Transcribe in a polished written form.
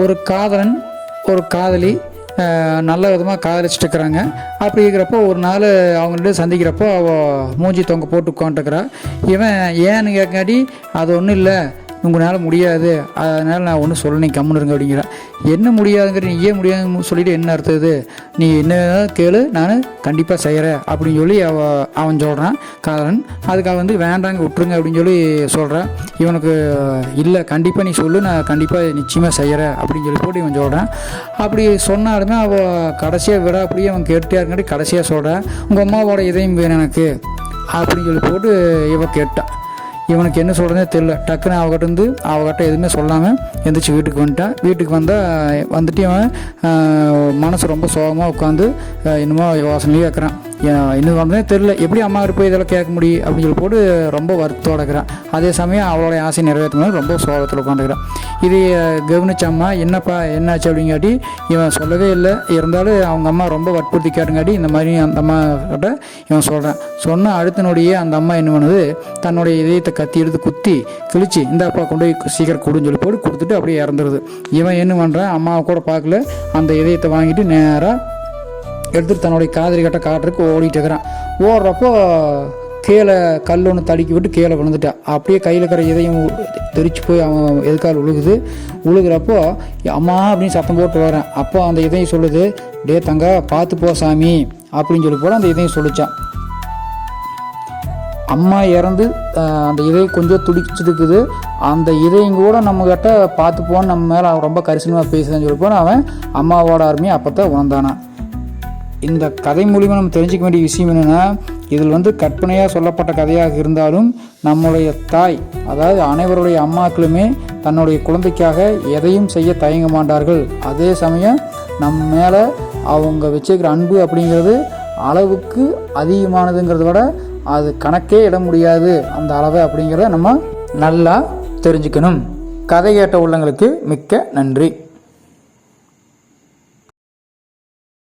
ஒரு காதலன் ஒரு காதலி நல்ல விதமாக காதலிச்சுட்டு இருக்கிறாங்க. அப்படி இருக்கிறப்போ ஒரு நாள் அவங்கள்ட்ட சந்திக்கிறப்போ அவள் மூஞ்சி தொங்க போட்டு உட்காந்துருக்குறா. இவன் ஏன்னு கேட்காட்டி அது ஒன்றும் இல்லை, உங்களால் முடியாது, அதனால் நான் ஒன்றும் சொல்ல, நீ கம்முன்னு இருங்க அப்படிங்கிற. என்ன முடியாதுங்கிற, நீ ஏன் முடியாதுன்னு சொல்லிவிட்டு என்ன அர்த்தது, நீ என்ன கேளு, நான் கண்டிப்பாக செய்கிறேன் அப்படின்னு சொல்லி அவன் சொல்கிறான் காதலன். அதுக்காக வேண்டாங்க விட்டுருங்க அப்படின்னு சொல்லி சொல்கிறான். இவனுக்கு இல்லை, கண்டிப்பாக நீ சொல்லு, நான் கண்டிப்பாக நிச்சயமாக செய்கிறேன் அப்படின்னு சொல்லி போட்டு இவன் சொல்கிறான். அப்படி சொன்னாலுமே அவள் கடைசியாக விட அப்படியே அவன் கேட்டுட்டே இருக்காட்டி கடைசியாக சொல்கிறான், உங்கள் அம்மாவோட இதயம் வேணும் எனக்கு அப்படின்னு சொல்லி போட்டு இவன் கேட்டான். இவனுக்கு என்ன சொல்கிறதே தெரில. டக்குன்னு அவகிட்ட எதுவுமே சொல்லாமல் எந்திரிச்சு வீட்டுக்கு வந்துட்டான். வீட்டுக்கு வந்துட்டு அவன் மனசு ரொம்ப சோகமாக உட்காந்து இன்னமும் யோசனையே இருக்கிறான். இன்னும் வந்ததே தெரில, எப்படி அம்மா போய் இதெல்லாம் கேட்க முடியும் அப்படின்னு சொல்லி போட்டு ரொம்ப வருத்தத்தோடு இருக்கிறான். அதே சமயம் அவளோட ஆசை நிறைவேற்றணும் ரொம்ப சோகத்தில் உட்காந்துக்கிறான். இது கவனிச்ச அம்மா, என்னப்பா என்னாச்சு அப்படிங்காட்டி இவன் சொல்லவே இல்லை. இருந்தாலும் அவங்க அம்மா ரொம்ப வற்புறுத்தி கேட்டுங்காட்டி இந்த மாதிரி அந்த அம்மா கிட்ட இவன் சொல்கிறான். சொன்ன அடுத்த நொடியே அந்த அம்மா என்ன பண்ணுது, தன்னுடைய இதயத்தை கத்தி எடுத்து குத்தி கிழிச்சு இந்த அப்பா கொண்டு போய் சீக்கிரம் கொடுன்னு சொல்லி போட்டு கொடுத்துட்டு அப்படியே இறந்துருது. இவன் என்ன பண்ணுறான், அம்மாவை கூட பார்க்கல, அந்த இதயத்தை வாங்கிட்டு நேராக எடுத்துட்டு தன்னுடைய காதலி கிட்ட காட்டுறதுக்கு ஓடிட்டு இருக்கிறான். ஓடுறப்போ கீழே கல் ஒன்று தடுக்கி விட்டு கீழே விழுந்துட்டான். அப்படியே கையில் இருக்கிற இதயம் தெரிச்சு போய் அவன் எதுக்கால் உழுகுறப்போ அம்மா அப்படின்னு சத்தம் போட்டு வரான். அப்போ அந்த இதயம் சொல்லுது, டே தங்க பார்த்து போ சாமி அப்படின்னு சொல்லி போட அந்த இதயம் சொல்லிச்சான். அம்மா இறந்து அந்த இதயம் கொஞ்சம் துடிச்சிருக்குது. அந்த இதயம் கூட நம்மக்கிட்ட பார்த்துப்போன்னு நம்ம மேலே அவன் ரொம்ப கரிசனமாக பேசுதான்னு சொல்லி போனால் அவன் அம்மாவோட அருமையை அப்போ தான் உணர்ந்தானான். இந்த கதை மூலிமா நம்ம தெரிஞ்சிக்க வேண்டிய விஷயம் என்னென்னா, இதில் கற்பனையாக சொல்லப்பட்ட கதையாக இருந்தாலும் நம்முடைய தாய், அதாவது அனைவருடைய அம்மாக்களுமே தன்னுடைய குழந்தைக்காக எதையும் செய்ய தயங்க மாட்டார்கள். அதே சமயம் நம்ம மேலே அவங்க வச்சுக்கிற அன்பு அப்படிங்கிறது அளவுக்கு அதிகமானதுங்கிறத விட அது கணக்கே இட முடியாது அந்த அளவு அப்படிங்கிறத நம்ம நல்லா தெரிஞ்சுக்கணும். கதை கேட்ட உள்ளங்களுக்கு மிக்க நன்றி.